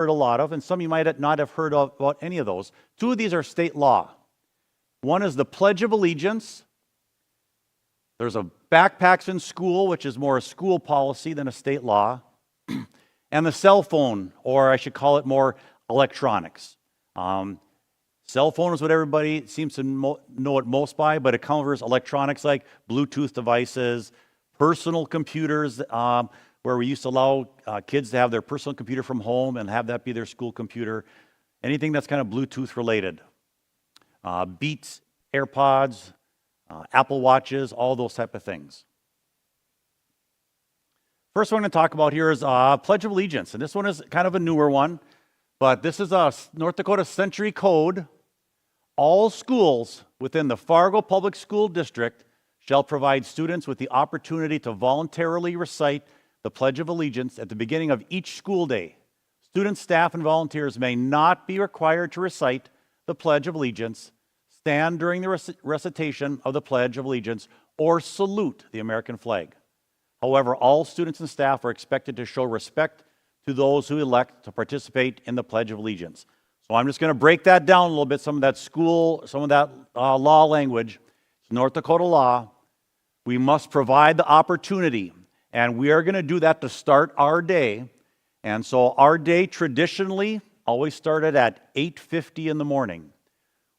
heard a lot of, and some you might not have heard of about any of those. Two of these are state law. One is the Pledge of Allegiance. There's a backpacks in school, which is more a school policy than a state law. And the cell phone, or I should call it more electronics. Cell phone is what everybody seems to know it most by, but it covers electronics like Bluetooth devices, personal computers, where we used to allow kids to have their personal computer from home and have that be their school computer. Anything that's kind of Bluetooth related. Beats, AirPods, Apple Watches, all those type of things. First one I'm going to talk about here is Pledge of Allegiance, and this one is kind of a newer one, but this is a North Dakota Century Code. All schools within the Fargo Public School District shall provide students with the opportunity to voluntarily recite the Pledge of Allegiance at the beginning of each school day. Students, staff, and volunteers may not be required to recite the Pledge of Allegiance, stand during the recitation of the Pledge of Allegiance, or salute the American flag. However, all students and staff are expected to show respect to those who elect to participate in the Pledge of Allegiance. So I'm just going to break that down a little bit, some of that law language. It's North Dakota law. We must provide the opportunity, and we are going to do that to start our day. And so our day traditionally always started at 8:50 in the morning.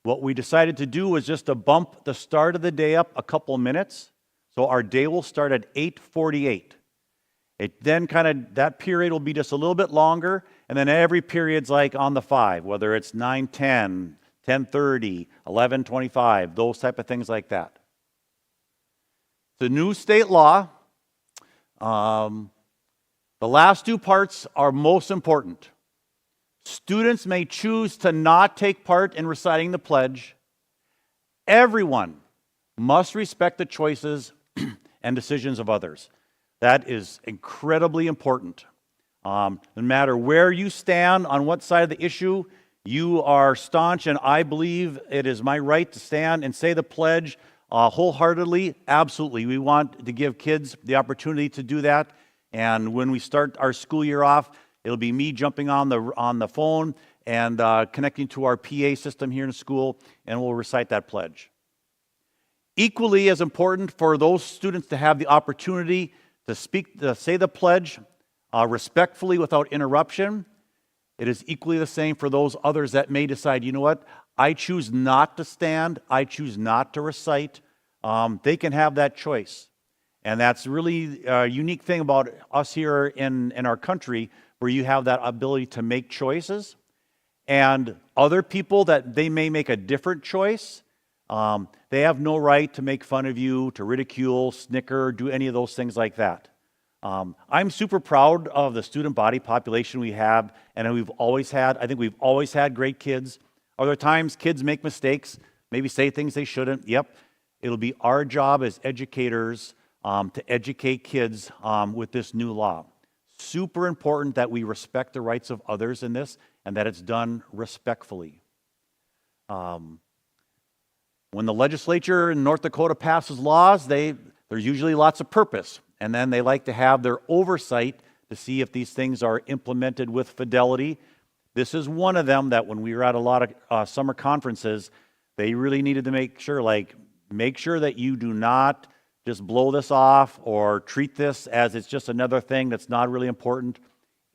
What we decided to do was just to bump the start of the day up a couple minutes. So our day will start at 8:48. It then that period will be just a little bit longer, and then every period's like on the 5, whether it's 9:10, 10:30, 11:25, those type of things like that. The new state law, the last two parts are most important. Students may choose to not take part in reciting the pledge. Everyone must respect the choices and decisions of others. That is incredibly important. No matter where you stand, on what side of the issue, you are staunch, and I believe it is my right to stand and say the pledge wholeheartedly. Absolutely. We want to give kids the opportunity to do that. And when we start our school year off, it'll be me jumping on the phone and connecting to our PA system here in school, and we'll recite that pledge. Equally as important for those students to have the opportunity to say the pledge respectfully without interruption, it is equally the same for those others that may decide, you know what, I choose not to stand, I choose not to recite. They can have that choice. And that's really a unique thing about us here in our country, where you have that ability to make choices. And other people that they may make a different choice, they have no right to make fun of you, to ridicule, snicker, do any of those things like that. I'm super proud of the student body population we have, and we've always had. I think we've always had great kids. Other times, kids make mistakes, maybe say things they shouldn't. Yep, it'll be our job as educators to educate kids with this new law. Super important that we respect the rights of others in this, and that it's done respectfully. When the legislature in North Dakota passes laws, there's usually lots of purpose, and then they like to have their oversight to see if these things are implemented with fidelity. This is one of them that when we were at a lot of summer conferences, they really needed to make sure that you do not just blow this off or treat this as it's just another thing that's not really important.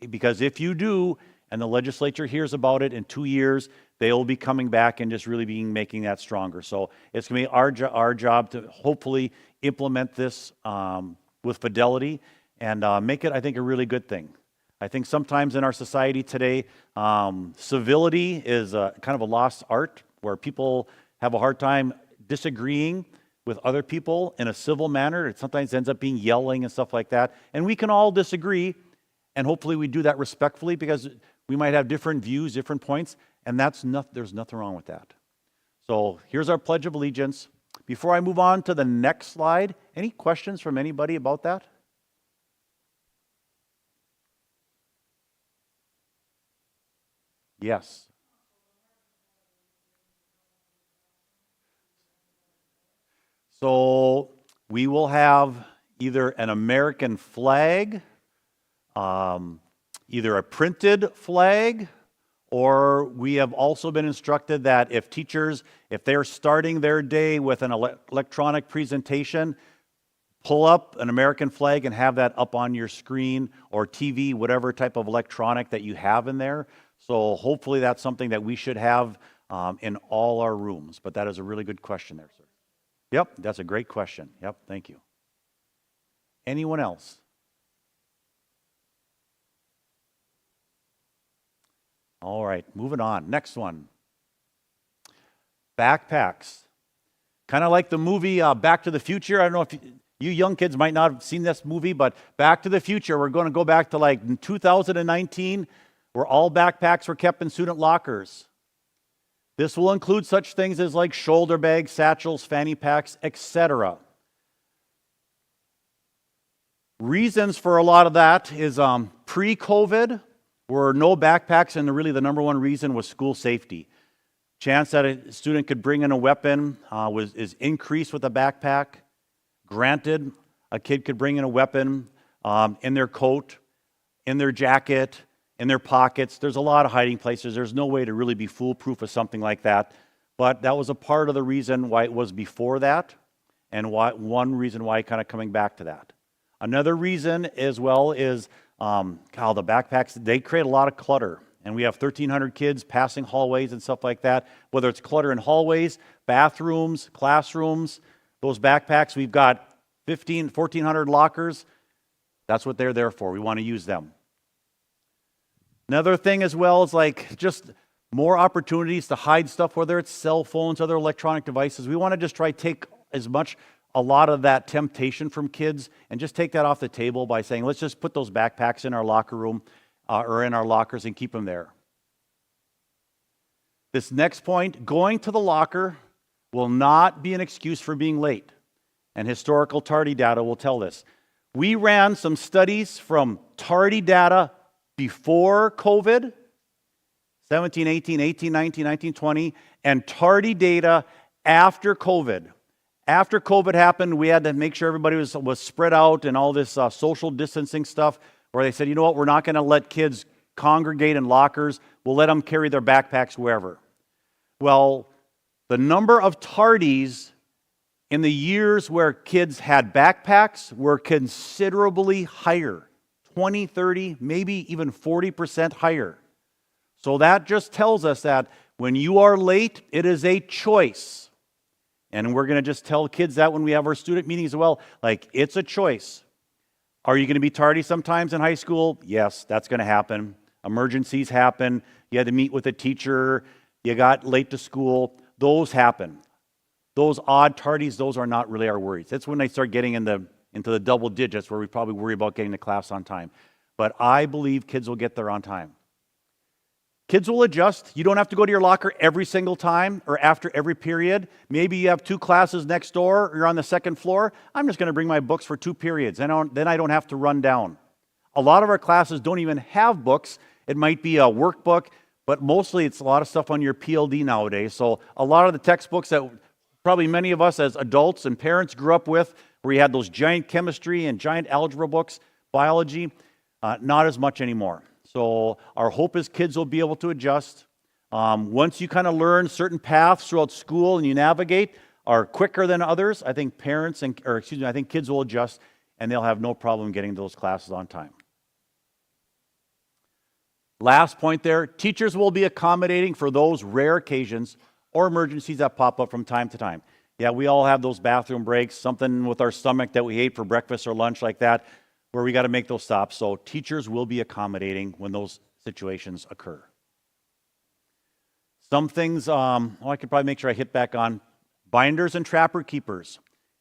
Because if you do, and the legislature hears about it in 2 years, they will be coming back and just really making that stronger. So it's going to be our job to hopefully implement this with fidelity and make it, I think, a really good thing. I think sometimes in our society today, civility is kind of a lost art, where people have a hard time disagreeing with other people in a civil manner. It sometimes ends up being yelling and stuff like that. And we can all disagree, and hopefully we do that respectfully, because we might have different views, different points, and there's nothing wrong with that. So here's our Pledge of Allegiance. Before I move on to the next slide, any questions from anybody about that? Yes. So we will have either an American flag, either a printed flag, or we have also been instructed that if teachers, if they're starting their day with an electronic presentation, pull up an American flag and have that up on your screen or TV, whatever type of electronic that you have in there. So hopefully that's something that we should have in all our rooms. But that is a really good question there, sir. Yep, that's a great question. Yep, thank you. Anyone else? All right, moving on. Next one. Backpacks. Kind of like the movie Back to the Future. I don't know if you young kids might not have seen this movie, but Back to the Future, we're going to go back to like 2019, where all backpacks were kept in student lockers. This will include such things as like shoulder bags, satchels, fanny packs, etc. Reasons for a lot of that is pre-COVID, were no backpacks, and really the number one reason was school safety. Chance that a student could bring in a weapon is increased with a backpack. Granted, a kid could bring in a weapon in their coat, in their jacket, in their pockets. There's a lot of hiding places. There's no way to really be foolproof of something like that. But that was a part of the reason why it was before that, and one reason why kind of coming back to that. Another reason as well is how the backpacks, they create a lot of clutter. And we have 1,300 kids passing hallways and stuff like that, whether it's clutter in hallways, bathrooms, classrooms. Those backpacks, we've got 1,400 lockers. That's what they're there for. We want to use them. Another thing as well is like just more opportunities to hide stuff, whether it's cell phones, other electronic devices. We want to just try to take a lot of that temptation from kids and just take that off the table by saying, let's just put those backpacks in our locker room or in our lockers and keep them there. This next point, going to the locker will not be an excuse for being late. And historical tardy data will tell this. We ran some studies from tardy data before COVID, 17, 18, 18, 19, 19, 20, and tardy data after COVID. After COVID happened, we had to make sure everybody was spread out and all this social distancing stuff, where they said, you know what, we're not going to let kids congregate in lockers. We'll let them carry their backpacks wherever. Well, the number of tardies in the years where kids had backpacks were considerably higher, 20, 30, maybe even 40% higher. So that just tells us that when you are late, it is a choice. And we're going to just tell kids that when we have our student meetings as well, like it's a choice. Are you going to be tardy sometimes in high school? Yes, that's going to happen. Emergencies happen. You had to meet with a teacher. You got late to school. Those happen. Those odd tardies, those are not really our worries. That's when they start getting into the double digits where we probably worry about getting to class on time. But I believe kids will get there on time. Kids will adjust. You don't have to go to your locker every single time or after every period. Maybe you have 2 classes next door, or you're on the second floor. I'm just going to bring my books for 2 periods. Then I don't have to run down. A lot of our classes don't even have books. It might be a workbook, but mostly it's a lot of stuff on your PLD nowadays. So a lot of the textbooks that probably many of us as adults and parents grew up with, where you had those giant chemistry and giant algebra books, biology, not as much anymore. So our hope is kids will be able to adjust. Once you kind of learn certain paths throughout school and you navigate are quicker than others, I think I think kids will adjust and they'll have no problem getting to those classes on time. Last point there, teachers will be accommodating for those rare occasions or emergencies that pop up from time to time. Yeah, we all have those bathroom breaks, something with our stomach that we ate for breakfast or lunch like that, where we got to make those stops. So teachers will be accommodating when those situations occur. Some things, I could probably make sure I hit back on binders and trapper keepers.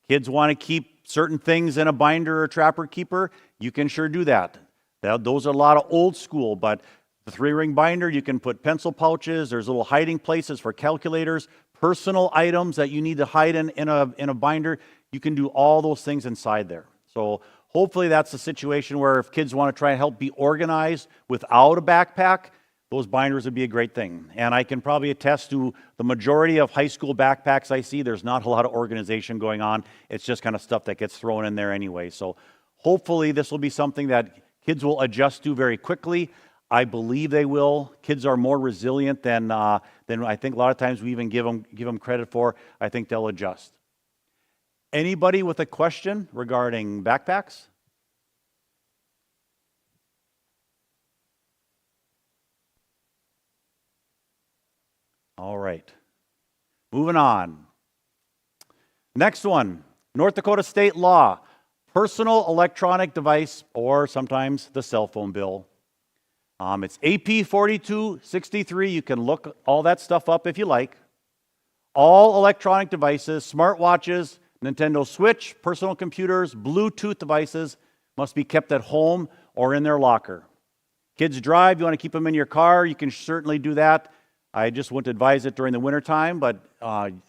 Kids want to keep certain things in a binder or trapper keeper. You can sure do that. Those are a lot of old school, but the 3-ring binder, you can put pencil pouches. There's little hiding places for calculators, personal items that you need to hide in a binder. You can do all those things inside there. So hopefully that's a situation where if kids want to try and help be organized without a backpack, those binders would be a great thing. And I can probably attest to the majority of high school backpacks I see, there's not a lot of organization going on. It's just kind of stuff that gets thrown in there anyway. So hopefully this will be something that kids will adjust to very quickly. I believe they will. Kids are more resilient than I think a lot of times we even give them credit for. I think they'll adjust. Anybody with a question regarding backpacks? All right. Moving on. Next one, North Dakota state law, personal electronic device, or sometimes the cell phone bill. It's AP 4263. You can look all that stuff up if you like. All electronic devices, smartwatches, Nintendo Switch, personal computers, Bluetooth devices must be kept at home or in their locker. Kids drive, you want to keep them in your car, you can certainly do that. I just wouldn't advise it during the wintertime, but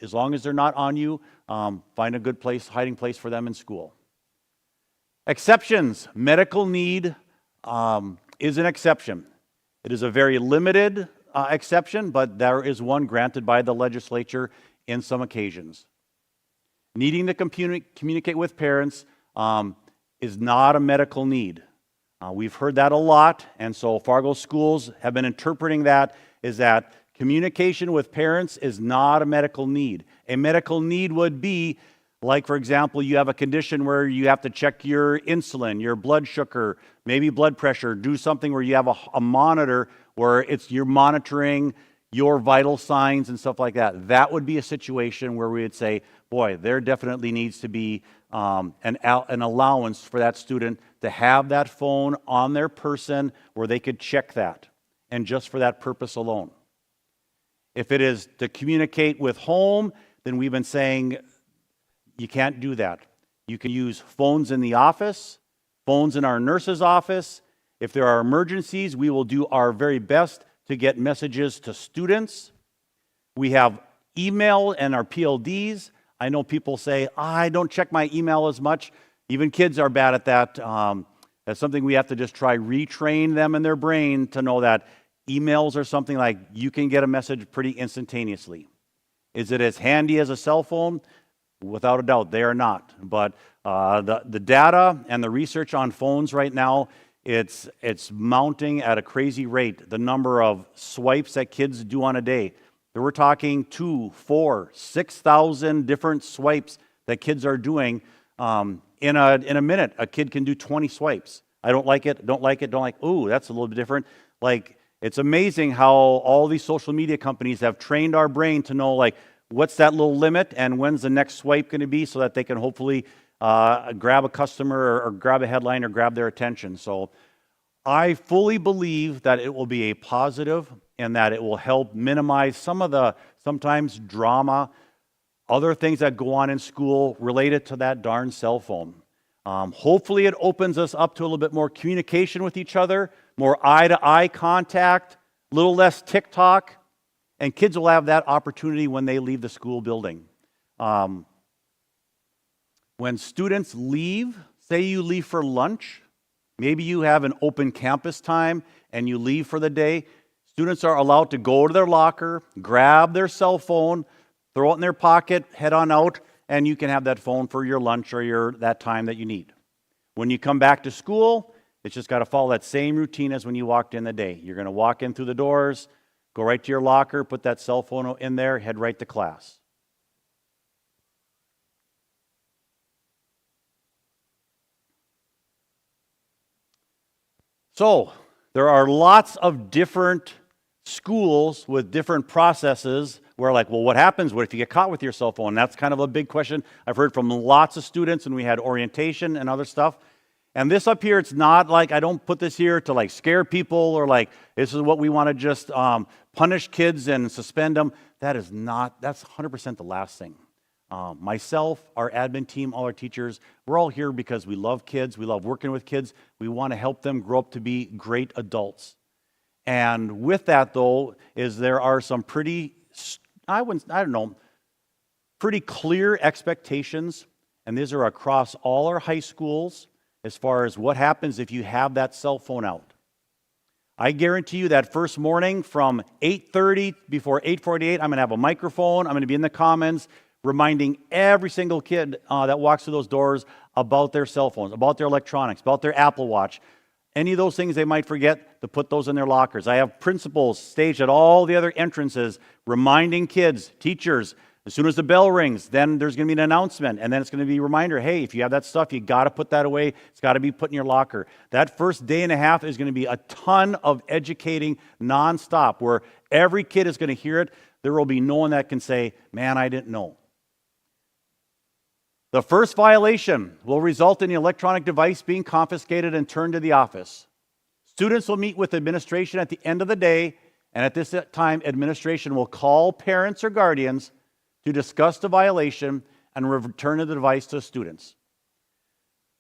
as long as they're not on you, find a good place, hiding place for them in school. Exceptions. Medical need is an exception. It is a very limited exception, but there is one granted by the legislature in some occasions. Needing to communicate with parents is not a medical need. We've heard that a lot, and so Fargo schools have been interpreting that is that communication with parents is not a medical need. A medical need would be, like, for example, you have a condition where you have to check your insulin, your blood sugar, maybe blood pressure, do something where you have a monitor where you're monitoring your vital signs and stuff like that. That would be a situation where we would say, boy, there definitely needs to be an allowance for that student to have that phone on their person where they could check that, and just for that purpose alone. If it is to communicate with home, then we've been saying you can't do that. You can use phones in the office, phones in our nurse's office. If there are emergencies, we will do our very best to get messages to students. We have email and our PLDs. I know people say, I don't check my email as much. Even kids are bad at that. That's something we have to just try retrain them in their brain to know that emails are something like you can get a message pretty instantaneously. Is it as handy as a cell phone? Without a doubt, they are not. But the data and the research on phones right now, it's mounting at a crazy rate. The number of swipes that kids do on a day. We're talking 2,000, 4,000, 6,000 different swipes that kids are doing in a minute. A kid can do 20 swipes. I don't like it, don't like it, don't like. Ooh, that's a little bit different. Like, it's amazing how all these social media companies have trained our brain to know, like, what's that little limit and when's the next swipe going to be, so that they can hopefully grab a customer or grab a headline or grab their attention. So I fully believe that it will be a positive and that it will help minimize some of the sometimes drama, other things that go on in school related to that darn cell phone. Hopefully it opens us up to a little bit more communication with each other, more eye-to-eye contact, a little less TikTok, and kids will have that opportunity when they leave the school building. When students leave, say you leave for lunch, maybe you have an open campus time and you leave for the day, students are allowed to go to their locker, grab their cell phone, throw it in their pocket, head on out, and you can have that phone for your lunch or that time that you need. When you come back to school, it's just got to follow that same routine as when you walked in the day. You're going to walk in through the doors, go right to your locker, put that cell phone in there, head right to class. So, there are lots of different schools with different processes where, like, well, what happens? What if you get caught with your cell phone? That's kind of a big question I've heard from lots of students, and we had orientation and other stuff. And this up here, it's not like, I don't put this here to like scare people or like, this is what we want to just punish kids and suspend them. That's 100% the last thing. Myself, our admin team, all our teachers, we're all here because we love kids. We love working with kids. We want to help them grow up to be great adults. And with that, though, there are some pretty clear expectations, and these are across all our high schools as far as what happens if you have that cell phone out. I guarantee you that first morning from 8:30 before 8:48, I'm going to have a microphone. I'm going to be in the commons reminding every single kid that walks through those doors about their cell phones, about their electronics, about their Apple Watch. Any of those things they might forget, to put those in their lockers. I have principals staged at all the other entrances reminding kids, teachers, as soon as the bell rings, then there's going to be an announcement, and then it's going to be a reminder, hey, if you have that stuff, you got to put that away. It's got to be put in your locker. That first day and a half is going to be a ton of educating nonstop, where every kid is going to hear it. There will be no one that can say, man, I didn't know. The first violation will result in the electronic device being confiscated and turned to the office. Students will meet with administration at the end of the day, and at this time, administration will call parents or guardians to discuss the violation and return the device to students.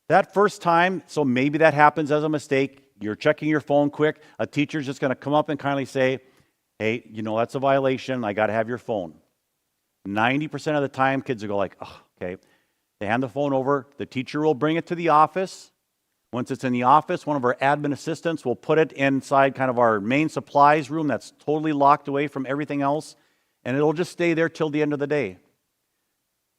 That first time, so maybe that happens as a mistake, you're checking your phone quick, a teacher's just going to come up and kindly say, hey, you know, that's a violation, I got to have your phone. 90% of the time, kids will go like, oh, okay. They hand the phone over, the teacher will bring it to the office. Once it's in the office, one of our admin assistants will put it inside kind of our main supplies room that's totally locked away from everything else, and it'll just stay there till the end of the day.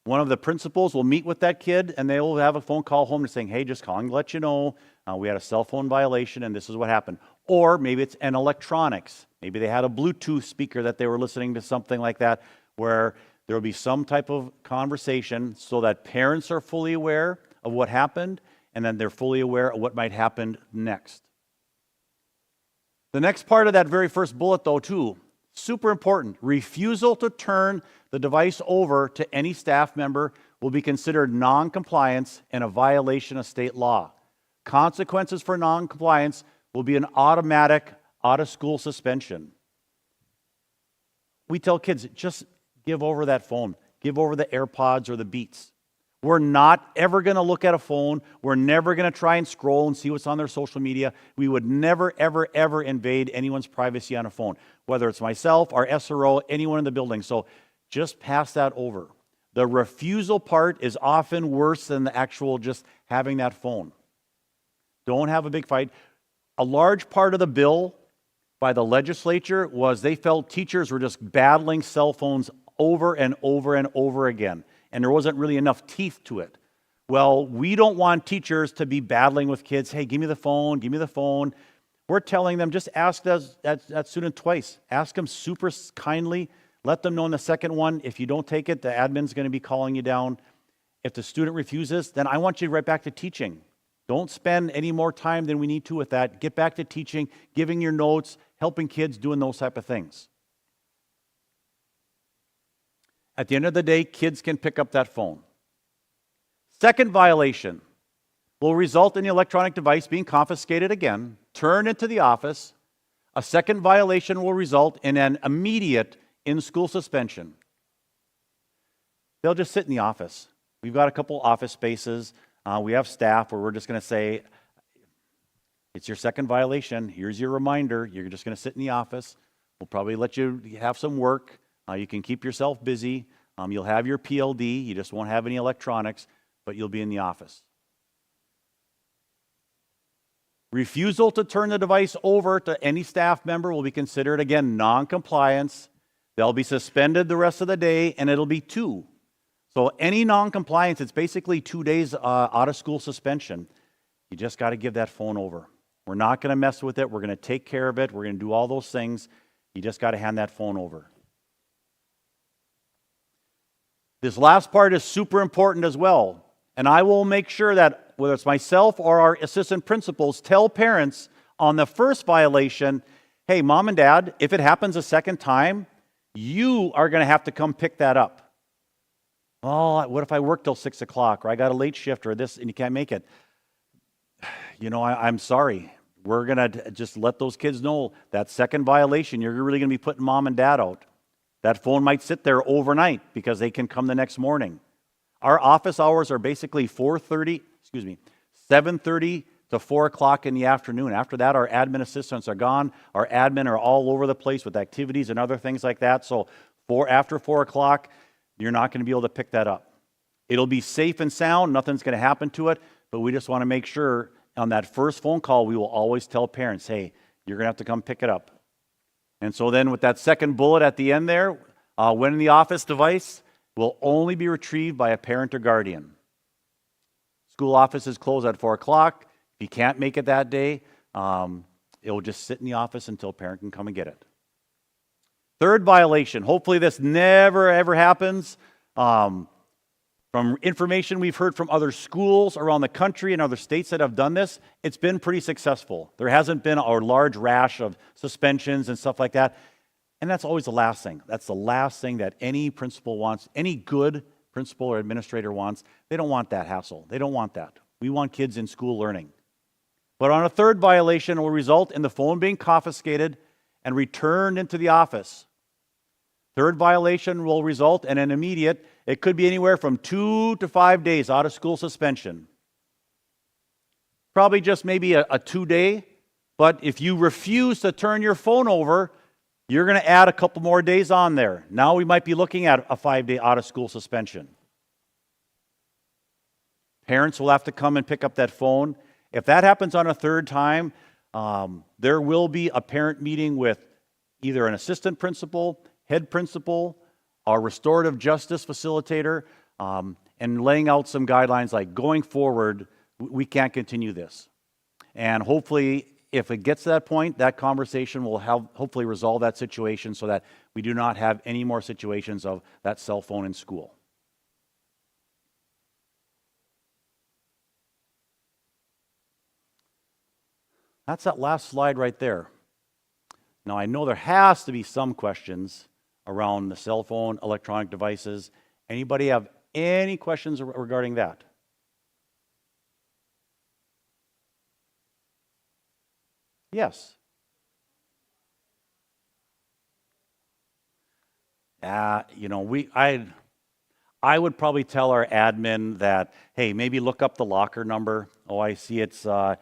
One of the principals will meet with that kid, and they will have a phone call home to saying, hey, just calling to let you know, we had a cell phone violation, and this is what happened. Or maybe it's an electronics. Maybe they had a Bluetooth speaker that they were listening to, something like that, where there will be some type of conversation so that parents are fully aware of what happened, and then they're fully aware of what might happen next. The next part of that very first bullet, though, too, super important. Refusal to turn the device over to any staff member will be considered non-compliance and a violation of state law. Consequences for non-compliance will be an automatic out-of-school suspension. We tell kids, just give over that phone. Give over the AirPods or the Beats. We're not ever going to look at a phone. We're never going to try and scroll and see what's on their social media. We would never, ever, ever invade anyone's privacy on a phone, whether it's myself, our SRO, anyone in the building. So just pass that over. The refusal part is often worse than the actual just having that phone. Don't have a big fight. A large part of the bill by the legislature was they felt teachers were just battling cell phones over and over and over again, and there wasn't really enough teeth to it. Well, we don't want teachers to be battling with kids, hey, give me the phone, give me the phone. We're telling them, just ask that student twice. Ask them super kindly. Let them know in the second one, if you don't take it, the admin's going to be calling you down. If the student refuses, then I want you right back to teaching. Don't spend any more time than we need to with that. Get back to teaching, giving your notes, helping kids, doing those type of things. At the end of the day, kids can pick up that phone. Second violation will result in the electronic device being confiscated again, turned into the office. A second violation will result in an immediate in-school suspension. They'll just sit in the office. We've got a couple office spaces. We have staff where we're just going to say, it's your second violation. Here's your reminder. You're just going to sit in the office. We'll probably let you have some work. You can keep yourself busy. You'll have your PLD. You just won't have any electronics, but you'll be in the office. Refusal to turn the device over to any staff member will be considered, again, non-compliance. They'll be suspended the rest of the day, and it'll be 2. So any non-compliance, it's basically 2 days out-of-school suspension. You just got to give that phone over. We're not going to mess with it. We're going to take care of it. We're going to do all those things. You just got to hand that phone over. This last part is super important as well. And I will make sure that whether it's myself or our assistant principals tell parents on the first violation, hey, mom and dad, if it happens a second time, you are going to have to come pick that up. Oh, what if I work till 6 o'clock or I got a late shift or this and you can't make it? You know, I'm sorry. We're going to just let those kids know that second violation, you're really going to be putting mom and dad out. That phone might sit there overnight because they can come the next morning. Our office hours are basically 7:30 to 4 o'clock in the afternoon. After that, our admin assistants are gone. Our admin are all over the place with activities and other things like that. So after 4 o'clock, you're not going to be able to pick that up. It'll be safe and sound. Nothing's going to happen to it. But we just want to make sure on that first phone call, we will always tell parents, hey, you're going to have to come pick it up. And so then with that second bullet at the end there, when in the office device will only be retrieved by a parent or guardian. School offices close at 4 o'clock. If you can't make it that day, It will just sit in the office until a parent can come and get it. Third violation, hopefully this never ever happens. From information we've heard from other schools around the country and other states that have done this, it's been pretty successful. There hasn't been a large rash of suspensions and stuff like that. And that's always the last thing. That's the last thing that any principal wants, any good principal or administrator wants. They don't want that hassle. They don't want that. We want kids in school learning. But on a third violation, it will result in the phone being confiscated and returned into the office. Third violation will result in an immediate, it could be anywhere from 2 to 5 days out of school suspension. Probably just maybe a 2-day, but if you refuse to turn your phone over, you're going to add a couple more days on there. Now we might be looking at a 5-day out of school suspension. Parents will have to come and pick up that phone. If that happens on a third time, there will be a parent meeting with either an assistant principal, head principal, our restorative justice facilitator, and laying out some guidelines like going forward, we can't continue this. And hopefully, if it gets to that point, that conversation will hopefully resolve that situation so that we do not have any more situations of that cell phone in school. That's that last slide right there. Now, I know there has to be some questions around the cell phone, electronic devices. Anybody have any questions regarding that? Yes. I would probably tell our admin that, hey, maybe look up the locker number. Oh, I see it's Sean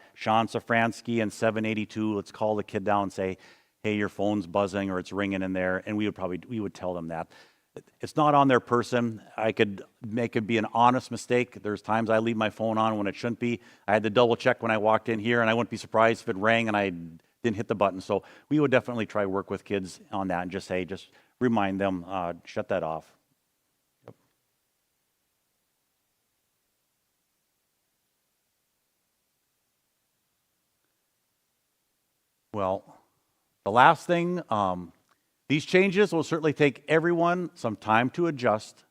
Safransky and 782. Let's call the kid down and say, hey, your phone's buzzing or it's ringing in there, and we would tell them that. It's not on their person. I could make it be an honest mistake. There's times I leave my phone on when it shouldn't be. I had to double check when I walked in here, and I wouldn't be surprised if it rang and I didn't hit the button. So we would definitely try to work with kids on that and just remind them, shut that off. Yep. Well, the last thing, these changes will certainly take everyone some time to adjust.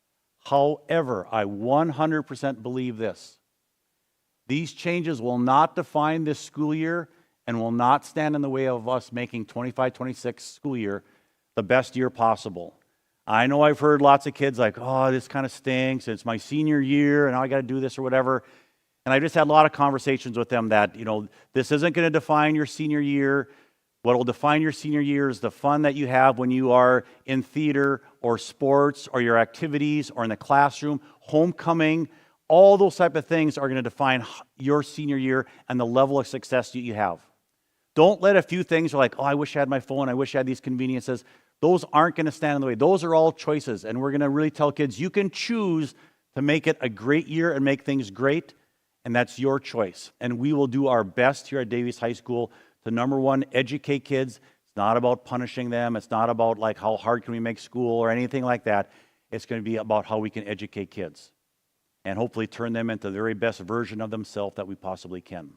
However, I 100% believe this. These changes will not define this school year and will not stand in the way of us making 25-26 school year the best year possible. I know I've heard lots of kids like, oh, this kind of stinks. It's my senior year and now I got to do this or whatever. And I just had a lot of conversations with them that, this isn't going to define your senior year. What will define your senior year is the fun that you have when you are in theater or sports or your activities or in the classroom, homecoming. All those type of things are going to define your senior year and the level of success that you have. Don't let a few things like, oh, I wish I had my phone, I wish I had these conveniences. Those aren't going to stand in the way. Those are all choices. And we're going to really tell kids, you can choose to make it a great year and make things great, and that's your choice. And we will do our best here at Davies High School to, number one, educate kids. It's not about punishing them. It's not about like how hard can we make school or anything like that. It's going to be about how we can educate kids and hopefully turn them into the very best version of themselves that we possibly can.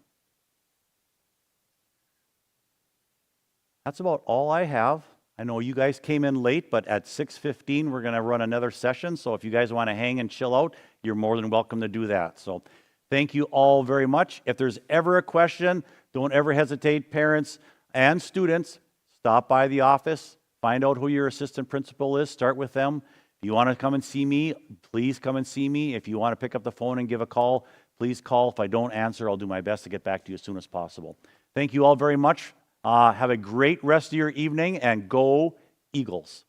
That's about all I have. I know you guys came in late, but at 6:15 we're going to run another session. So if you guys want to hang and chill out, you're more than welcome to do that. So thank you all very much. If there's ever a question, don't ever hesitate, parents and students. Stop by the office, find out who your assistant principal is, start with them. If you want to come and see me, please come and see me. If you want to pick up the phone and give a call, please call. If I don't answer, I'll do my best to get back to you as soon as possible. Thank you all very much. Have a great rest of your evening, and go Eagles.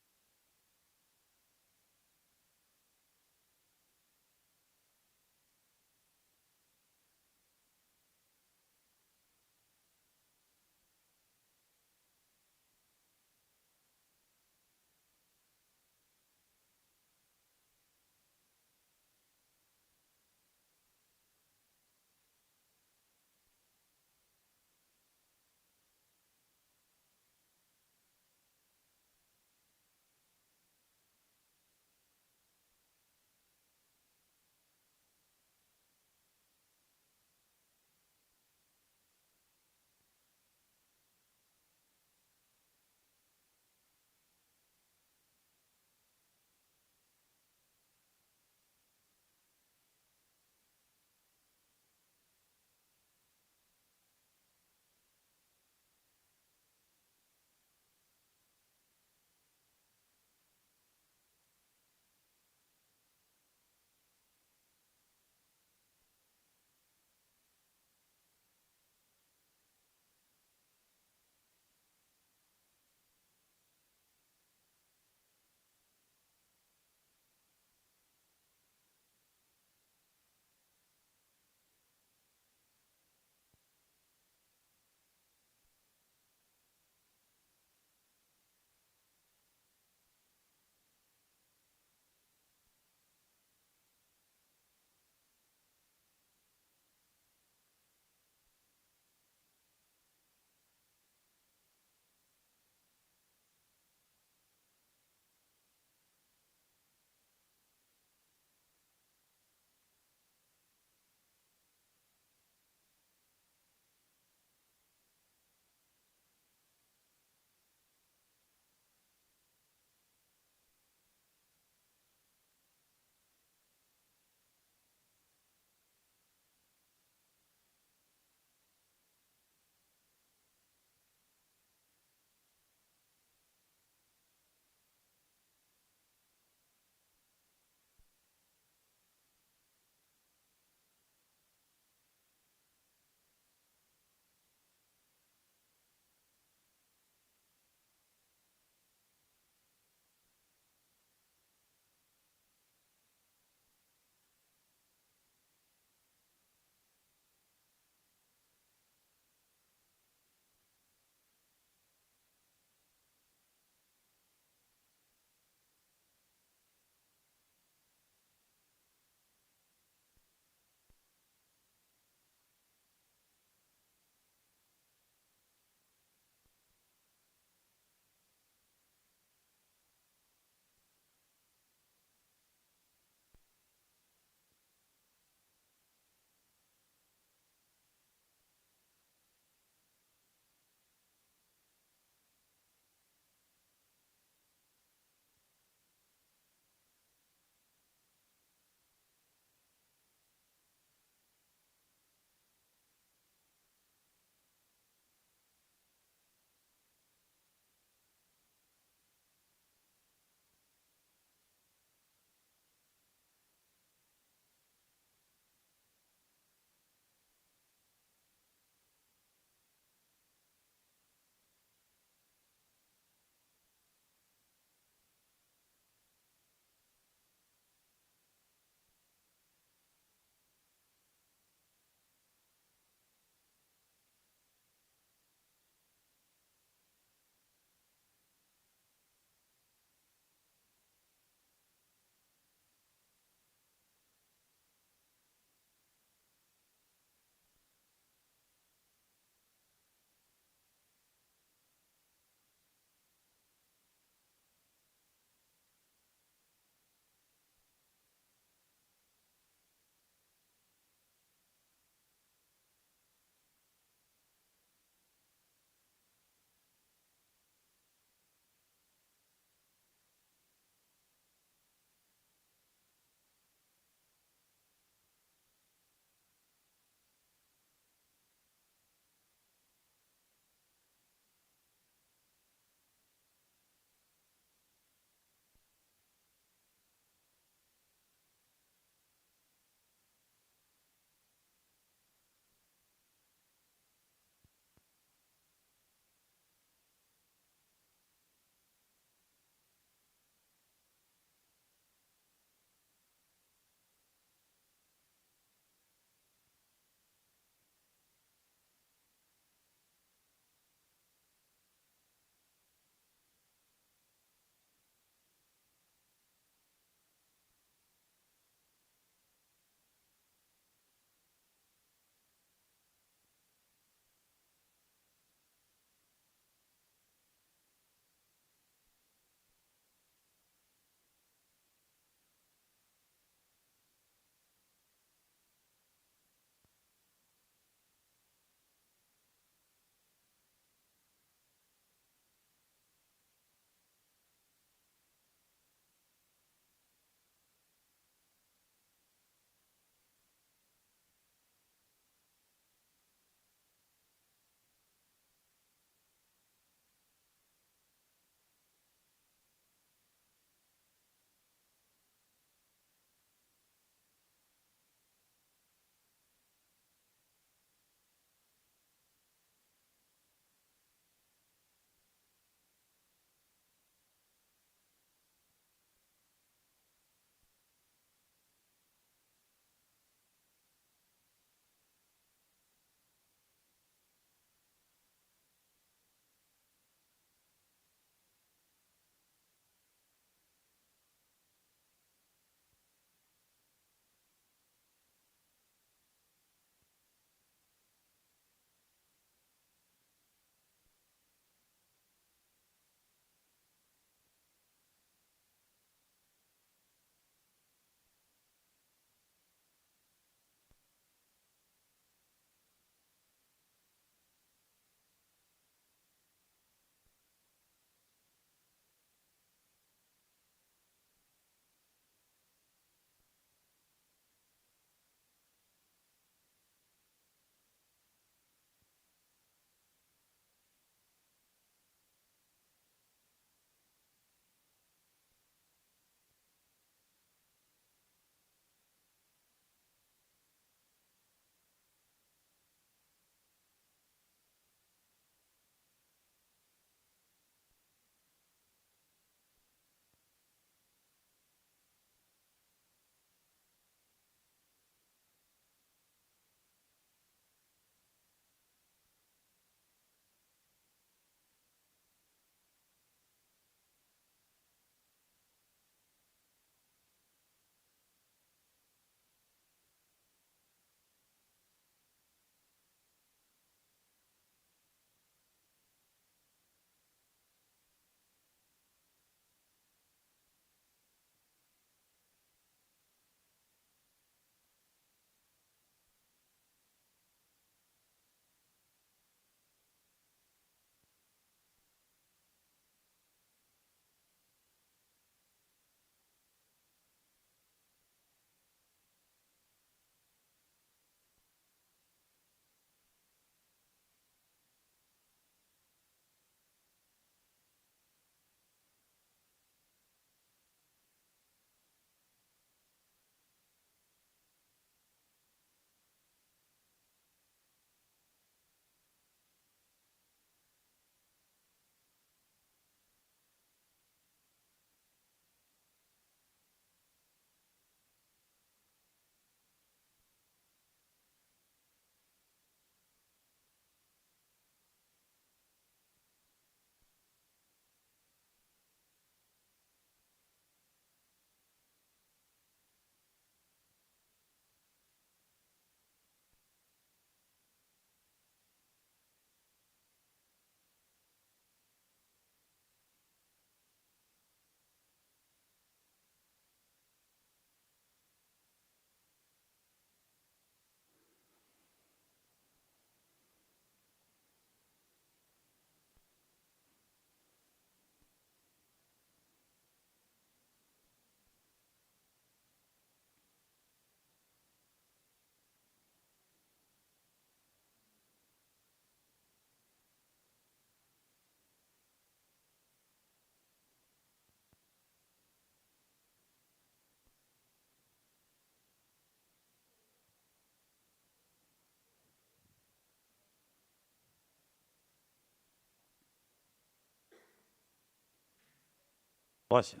Bless you.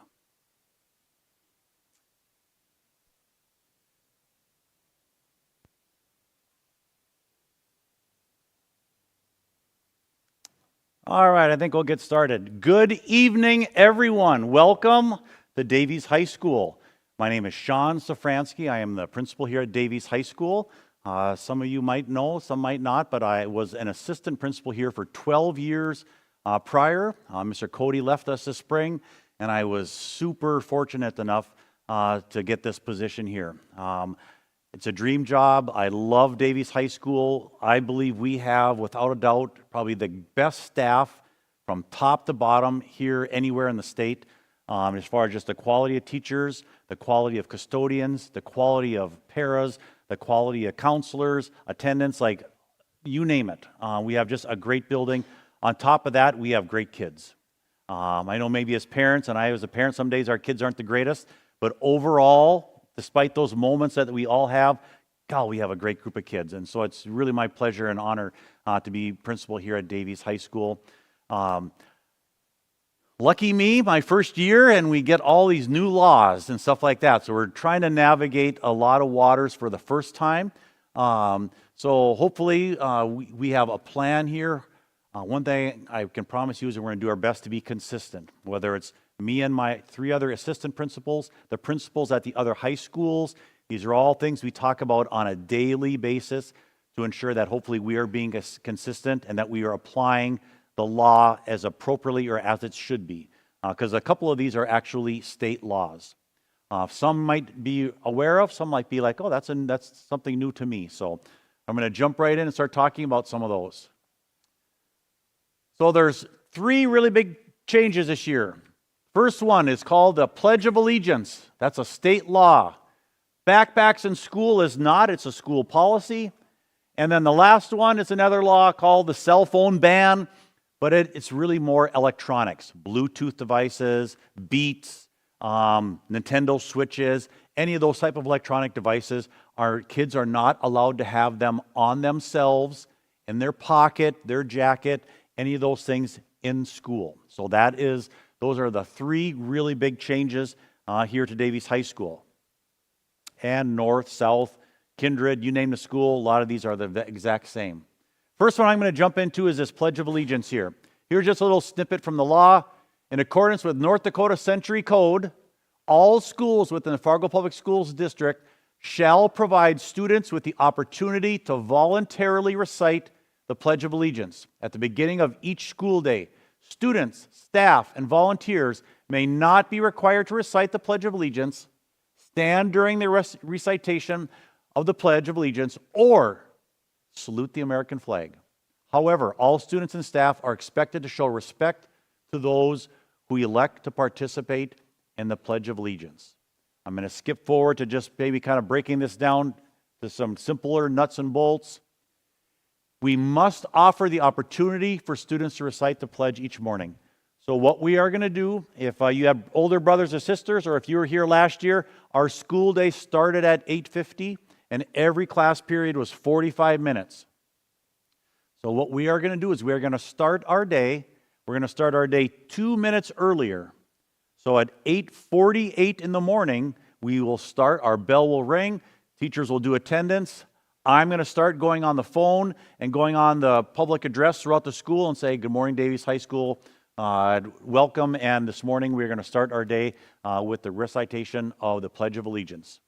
All right, I think we'll get started. Good evening, everyone. Welcome to Davies High School. My name is Sean Safransky. I am the principal here at Davies High School. Some of you might know, some might not, but I was an assistant principal here for 12 years prior. Mr. Cody left us this spring, and I was super fortunate enough to get this position here. It's a dream job. I love Davies High School. I believe we have, without a doubt, probably the best staff from top to bottom here anywhere in the state, as far as just the quality of teachers, the quality of custodians, the quality of paras, the quality of counselors, attendance, like you name it. We have just a great building. On top of that, we have great kids. I know maybe as parents, and I as a parent, some days our kids aren't the greatest, but overall, despite those moments that we all have, God, we have a great group of kids. And so it's really my pleasure and honor to be principal here at Davies High School. Lucky me, my first year, and we get all these new laws and stuff like that. So we're trying to navigate a lot of waters for the first time. So hopefully we have a plan here. One thing I can promise you is that we're going to do our best to be consistent, whether it's me and my 3 other assistant principals, the principals at the other high schools. These are all things we talk about on a daily basis to ensure that hopefully we are being consistent and that we are applying the law as appropriately or as it should be. Because a couple of these are actually state laws. Some might be aware of, some might be like, oh, that's something new to me. So I'm going to jump right in and start talking about some of those. So there's 3 really big changes this year. First one is called the Pledge of Allegiance. That's a state law. Backpacks in school is not, it's a school policy. And then the last one is another law called the cell phone ban, but it's really more electronics, Bluetooth devices, Beats, Nintendo Switches, any of those type of electronic devices. Our kids are not allowed to have them on themselves, in their pocket, their jacket, any of those things in school. So those are the 3 really big changes here to Davies High School. And North, South, Kindred, you name the school, a lot of these are the exact same. First one I'm going to jump into is this Pledge of Allegiance here. Here's just a little snippet from the law. In accordance with North Dakota Century Code, all schools within the Fargo Public Schools District shall provide students with the opportunity to voluntarily recite the Pledge of Allegiance at the beginning of each school day. Students, staff, and volunteers may not be required to recite the Pledge of Allegiance, stand during the recitation of the Pledge of Allegiance, or salute the American flag. However, all students and staff are expected to show respect to those who elect to participate in the Pledge of Allegiance. I'm going to skip forward to just maybe kind of breaking this down to some simpler nuts and bolts. We must offer the opportunity for students to recite the pledge each morning. So what we are going to do, if you have older brothers or sisters, or if you were here last year, our school day started at 8:50, and every class period was 45 minutes. So what we are going to do is we're going to start our day 2 minutes earlier. So at 8:48 in the morning, we will start, our bell will ring, teachers will do attendance. I'm going to start going on the phone and going on the public address throughout the school and say, good morning, Davies High School. Welcome. And this morning we're going to start our day with the recitation of the Pledge of Allegiance.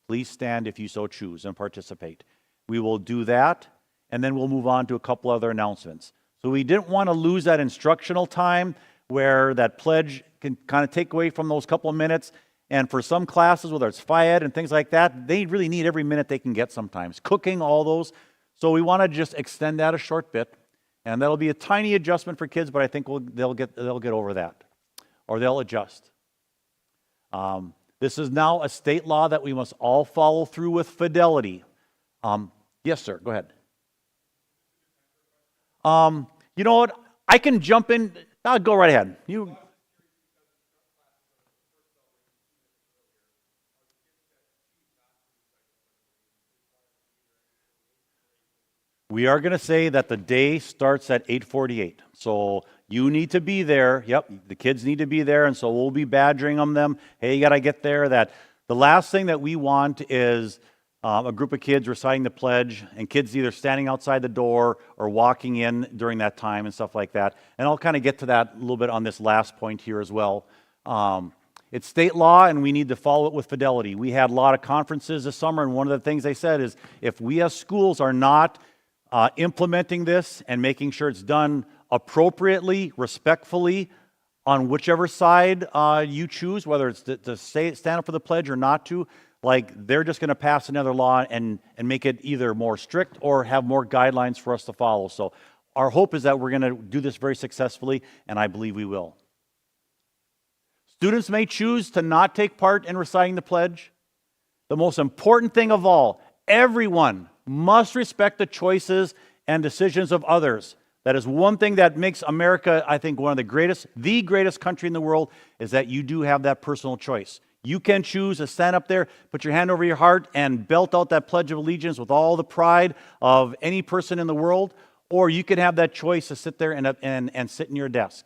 Please stand if you so choose and participate. We will do that, and then we'll move on to a couple other announcements. So we didn't want to lose that instructional time where that pledge can kind of take away from those couple of minutes. And for some classes, whether it's FIAD and things like that, they really need every minute they can get sometimes. Cooking, all those. So we want to just extend that a short bit. And that'll be a tiny adjustment for kids, but I think they'll get over that. Or they'll adjust. This is now a state law that we must all follow through with fidelity. Yes, sir. Go ahead. You know what? I can jump in. I'll go right ahead. You. We are going to say that the day starts at 8:48. So you need to be there. Yep, the kids need to be there, and so we'll be badgering them. Hey, you got to get there. That the last thing that we want is a group of kids reciting the pledge, and kids either standing outside the door or walking in during that time and stuff like that. And I'll kind of get to that a little bit on this last point here as well. It's state law, and we need to follow it with fidelity. We had a lot of conferences this summer, and one of the things they said is if we as schools are not implementing this and making sure it's done appropriately, respectfully, on whichever side you choose, whether it's to stand up for the pledge or not to, like they're just going to pass another law and make it either more strict or have more guidelines for us to follow. So our hope is that we're going to do this very successfully, and I believe we will. Students may choose to not take part in reciting the pledge. The most important thing of all, everyone must respect the choices and decisions of others. That is one thing that makes America, I think, one of the greatest country in the world, is that you do have that personal choice. You can choose to stand up there, put your hand over your heart, and belt out that Pledge of Allegiance with all the pride of any person in the world, or you can have that choice to sit there and sit in your desk.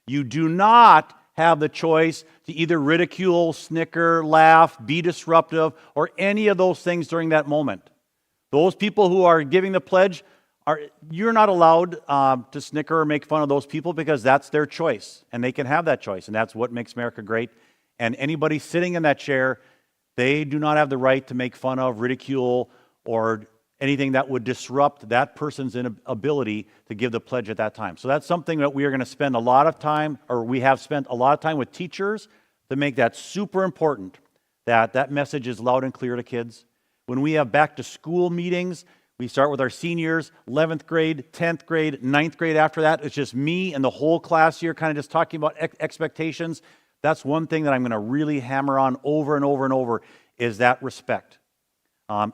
You do not have the choice to either ridicule, snicker, laugh, be disruptive, or any of those things during that moment. Those people who are giving the pledge, you're not allowed to snicker or make fun of those people because that's their choice, and they can have that choice, and that's what makes America great. And anybody sitting in that chair, they do not have the right to make fun of, ridicule, or anything that would disrupt that person's ability to give the pledge at that time. So that's something that we are going to spend a lot of time, or we have spent a lot of time with teachers to make that super important, that that message is loud and clear to kids. When we have back to school meetings, we start with our seniors, 11th grade, 10th grade, 9th grade. After that, it's just me and the whole class here kind of just talking about expectations. That's one thing that I'm going to really hammer on over and over and over is that respect.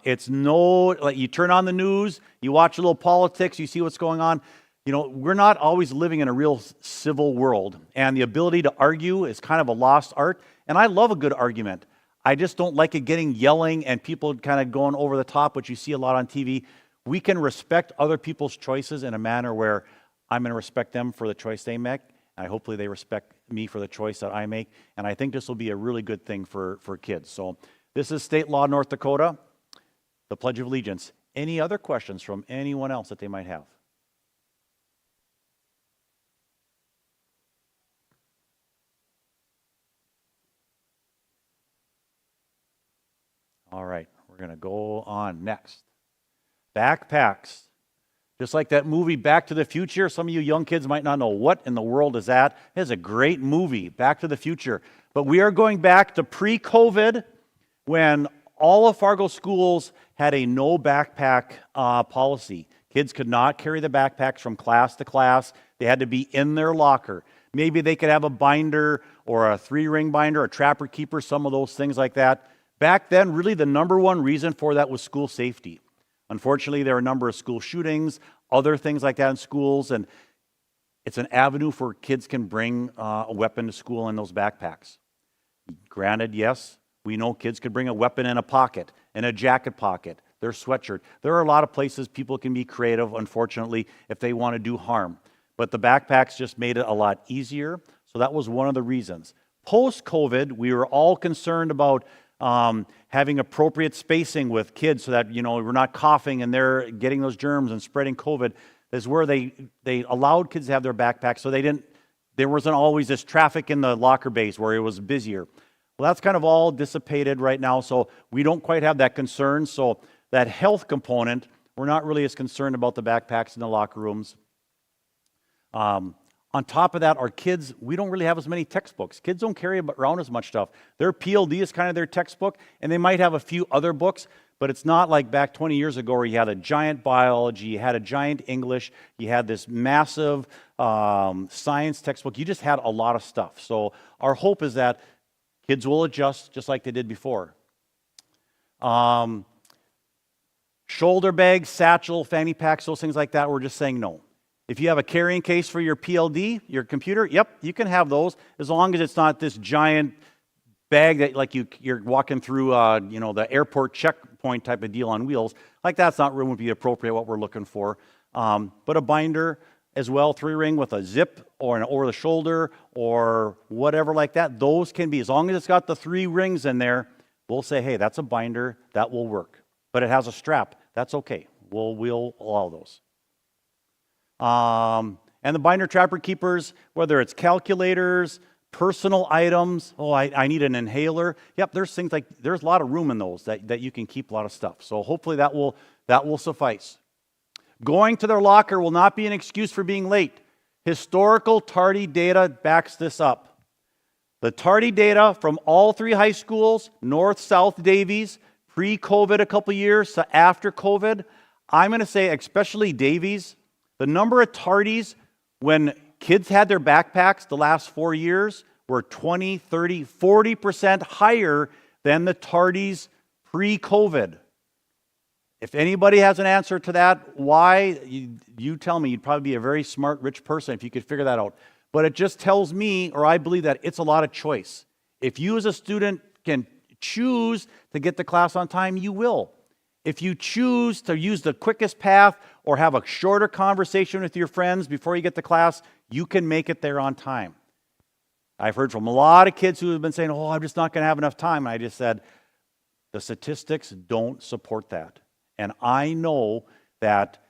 It's like you turn on the news, you watch a little politics, you see what's going on. You know, we're not always living in a real civil world, and the ability to argue is kind of a lost art. And I love a good argument. I just don't like it getting yelling and people kind of going over the top, which you see a lot on TV. We can respect other people's choices in a manner where I'm going to respect them for the choice they make, and hopefully they respect me for the choice that I make. And I think this will be a really good thing for kids. So this is state law, North Dakota, the Pledge of Allegiance. Any other questions from anyone else that they might have? All right, we're going to go on next. Backpacks. Just like that movie Back to the Future, some of you young kids might not know what in the world is that. It is a great movie, Back to the Future. But we are going back to pre-COVID when all of Fargo schools had a no backpack policy. Kids could not carry the backpacks from class to class. They had to be in their locker. Maybe they could have a binder or a 3-ring binder, a trapper keeper, some of those things like that. Back then, really the number one reason for that was school safety. Unfortunately, there are a number of school shootings, other things like that in schools, and it's an avenue for kids can bring a weapon to school in those backpacks. Granted, yes, we know kids could bring a weapon in a pocket, in a jacket pocket, their sweatshirt. There are a lot of places people can be creative, unfortunately, if they want to do harm. But the backpacks just made it a lot easier, so that was one of the reasons. Post-COVID, we were all concerned about having appropriate spacing with kids so that, we're not coughing and they're getting those germs and spreading COVID. This is where they allowed kids to have their backpacks so there wasn't always this traffic in the locker bays where it was busier. Well, that's kind of all dissipated right now, so we don't quite have that concern. So that health component, we're not really as concerned about the backpacks in the locker rooms. On top of that, our kids, we don't really have as many textbooks. Kids don't carry around as much stuff. Their PLD is kind of their textbook, and they might have a few other books, but it's not like back 20 years ago where you had a giant biology, you had a giant English, you had this massive science textbook. You just had a lot of stuff. So our hope is that kids will adjust just like they did before. Shoulder bags, satchel, fanny packs, those things like that, we're just saying no. If you have a carrying case for your PLD, your computer, yep, you can have those as long as it's not this giant bag that like you're walking through, the airport point type of deal on wheels. Like that's not would be appropriate what we're looking for. But a binder as well, 3-ring with a zip or an over the shoulder or whatever like that. Those can be, as long as it's got the 3 rings in there, we'll say, hey, that's a binder, that will work. But it has a strap, that's okay. We'll allow those. And the binder trapper keepers, whether it's calculators, personal items, I need an inhaler. Yep, there's things like, there's a lot of room in those that you can keep a lot of stuff. So hopefully that will suffice. Going to their locker will not be an excuse for being late. Historical tardy data backs this up. The tardy data from all 3 high schools, North, South, Davies, pre-COVID a couple years to after COVID, I'm going to say especially Davies, the number of tardies when kids had their backpacks the last 4 years were 20, 30, 40% higher than the tardies pre-COVID. If anybody has an answer to that, why, you tell me. You'd probably be a very smart, rich person if you could figure that out. But it just tells me, or I believe that it's a lot of choice. If you as a student can choose to get to class on time, you will. If you choose to use the quickest path or have a shorter conversation with your friends before you get to class, you can make it there on time. I've heard from a lot of kids who have been saying, I'm just not going to have enough time. And I just said, the statistics don't support that. And I know that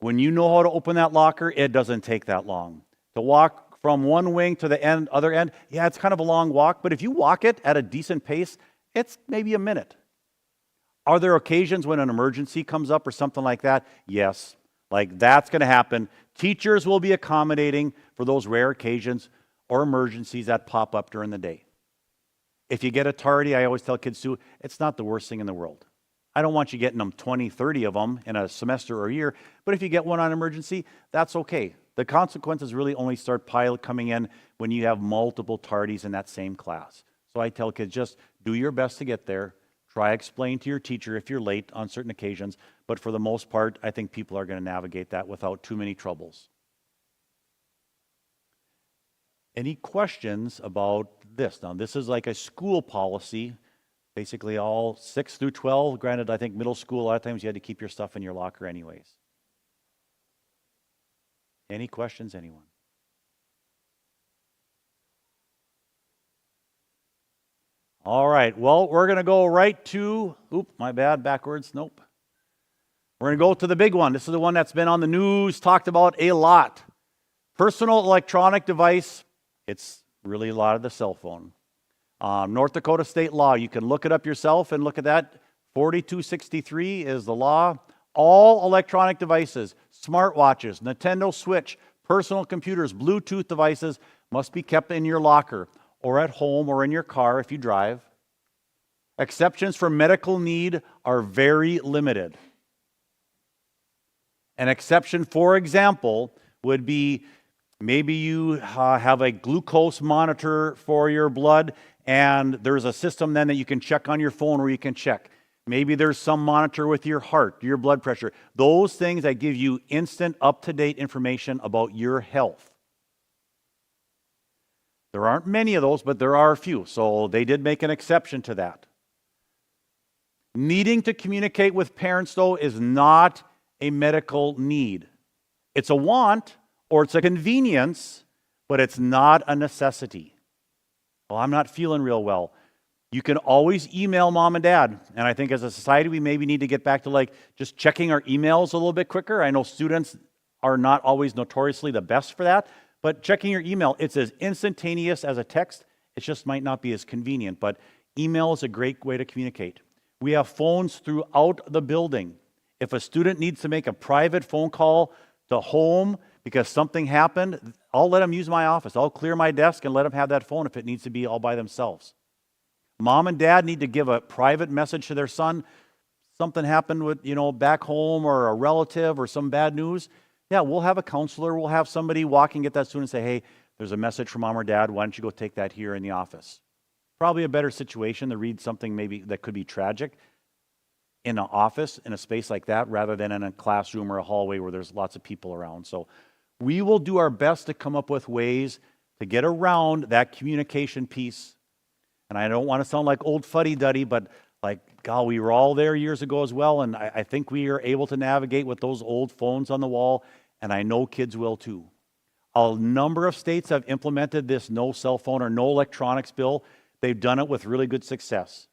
when you know how to open that locker, it doesn't take that long. To walk from one wing to the other end, yeah, it's kind of a long walk, but if you walk it at a decent pace, it's maybe a minute. Are there occasions when an emergency comes up or something like that? Yes, like that's going to happen. Teachers will be accommodating for those rare occasions or emergencies that pop up during the day. If you get a tardy, I always tell kids too, it's not the worst thing in the world. I don't want you getting them 20, 30 of them in a semester or a year, but if you get one on emergency, that's okay. The consequences really only start coming in when you have multiple tardies in that same class. So I tell kids, just do your best to get there. Try explain to your teacher if you're late on certain occasions, but for the most part, I think people are going to navigate that without too many troubles. Any questions about this? Now, this is like a school policy. Basically all 6 through 12. Granted, I think middle school, a lot of times you had to keep your stuff in your locker anyways. Any questions, anyone? All right, well, we're going to go right to, my bad, backwards, nope. We're going to go to the big one. This is the one that's been on the news, talked about a lot. Personal electronic device, it's really a lot of the cell phone. North Dakota state law, you can look it up yourself and look at that. 4263 is the law. All electronic devices, smartwatches, Nintendo Switch, personal computers, Bluetooth devices must be kept in your locker or at home or in your car if you drive. Exceptions for medical need are very limited. An exception, for example, would be maybe you have a glucose monitor for your blood and there's a system then that you can check on your phone where you can check. Maybe there's some monitor with your heart, your blood pressure. Those things that give you instant, up-to-date information about your health. There aren't many of those, but there are a few. So they did make an exception to that. Needing to communicate with parents, though, is not a medical need. It's a want or it's a convenience, but it's not a necessity. Well, I'm not feeling real well. You can always email mom and dad. And I think as a society, we maybe need to get back to just checking our emails a little bit quicker. I know students are not always notoriously the best for that, but checking your email, it's as instantaneous as a text. It just might not be as convenient, but email is a great way to communicate. We have phones throughout the building. If a student needs to make a private phone call to home because something happened, I'll let them use my office. I'll clear my desk and let them have that phone if it needs to be all by themselves. Mom and dad need to give a private message to their son. Something happened with, back home or a relative or some bad news. Yeah, we'll have a counselor. We'll have somebody walk and get that student and say, hey, there's a message from mom or dad. Why don't you go take that here in the office? Probably a better situation to read something maybe that could be tragic in an office, in a space like that, rather than in a classroom or a hallway where there's lots of people around. So we will do our best to come up with ways to get around that communication piece. And I don't want to sound like old fuddy-duddy, but Like, God, we were all there years ago as well, and I think we are able to navigate with those old phones on the wall, and I know kids will too. A number of states have implemented this no cell phone or no electronics bill. They've done it with really good success.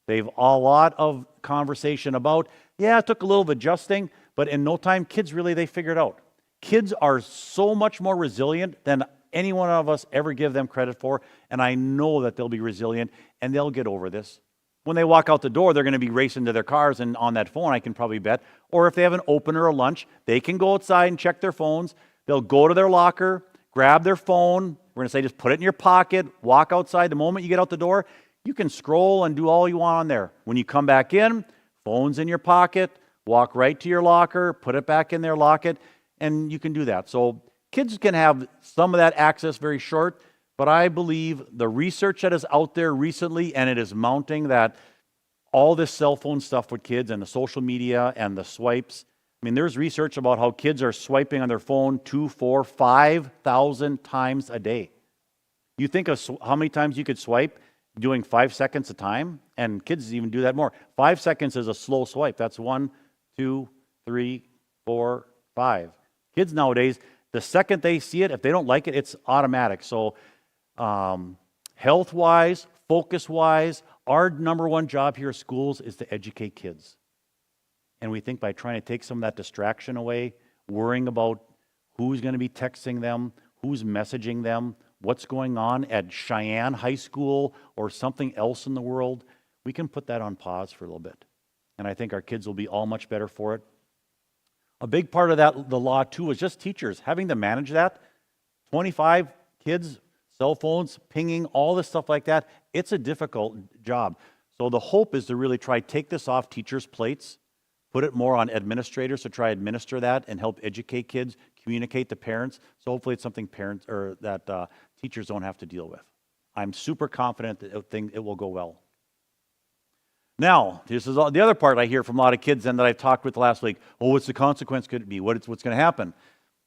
They've a lot of conversation about, yeah, it took a little of adjusting, but in no time, kids really, they figured out. Kids are so much more resilient than any one of us ever give them credit for, and I know that they'll be resilient, and they'll get over this. When they walk out the door, they're going to be racing to their cars and on that phone, I can probably bet. Or if they have an opener or lunch, they can go outside and check their phones. They'll go to their locker, grab their phone. We're going to say just put it in your pocket, walk outside. The moment you get out the door, you can scroll and do all you want on there. When you come back in, phone's in your pocket, walk right to your locker, put it back in there, lock it, and you can do that. So kids can have some of that access very short, but I believe the research that is out there recently, and it is mounting, that all this cell phone stuff with kids and the social media and the swipes, I mean, there's research about how kids are swiping on their phone 2, 4, 5,000 times a day. You think of how many times you could swipe doing 5 seconds a time, and kids even do that more. 5 seconds is a slow swipe. That's 1, 2, 3, 4, 5. Kids nowadays, the second they see it, if they don't like it, it's automatic. So health-wise, focus-wise, our number one job here at schools is to educate kids. And we think by trying to take some of that distraction away, worrying about who's going to be texting them, who's messaging them, what's going on at Cheyenne High School or something else in the world, we can put that on pause for a little bit. And I think our kids will be all much better for it. A big part of that, the law too, is just teachers having to manage that. 25 kids, cell phones, pinging, all this stuff like that. It's a difficult job. So the hope is to really try take this off teachers' plates, put it more on administrators to try administer that and help educate kids, communicate to parents. So hopefully it's something parents or that teachers don't have to deal with. I'm super confident that it will go well. Now, this is the other part I hear from a lot of kids and that I've talked with last week. Oh, what's the consequence could it be? What's going to happen?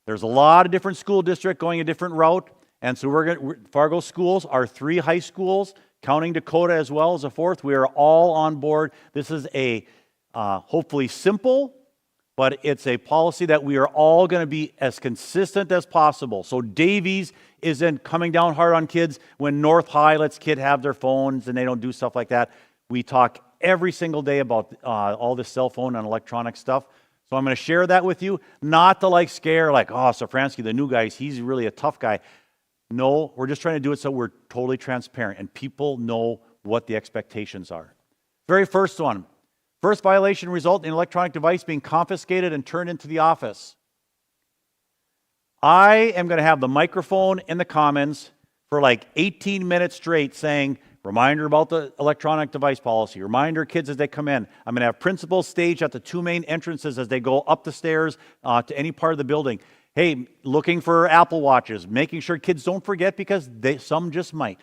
There's a lot of different school districts going a different route. And so Fargo schools are 3 high schools, counting Dakota as well as a 4th. We are all on board. This is a hopefully simple, but it's a policy that we are all going to be as consistent as possible. So Davies isn't coming down hard on kids when North High lets kids have their phones and they don't do stuff like that. We talk every single day about all this cell phone and electronic stuff. So I'm going to share that with you, not to scare oh, Safransky, the new guy, he's really a tough guy. No, we're just trying to do it so we're totally transparent and people know what the expectations are. Very first one. First violation result in an electronic device being confiscated and turned into the office. I am going to have the microphone in the Commons for 18 minutes straight saying, reminder about the electronic device policy, reminder kids as they come in. I'm going to have principals staged at the 2 main entrances as they go up the stairs to any part of the building. Hey, looking for Apple Watches, making sure kids don't forget because some just might.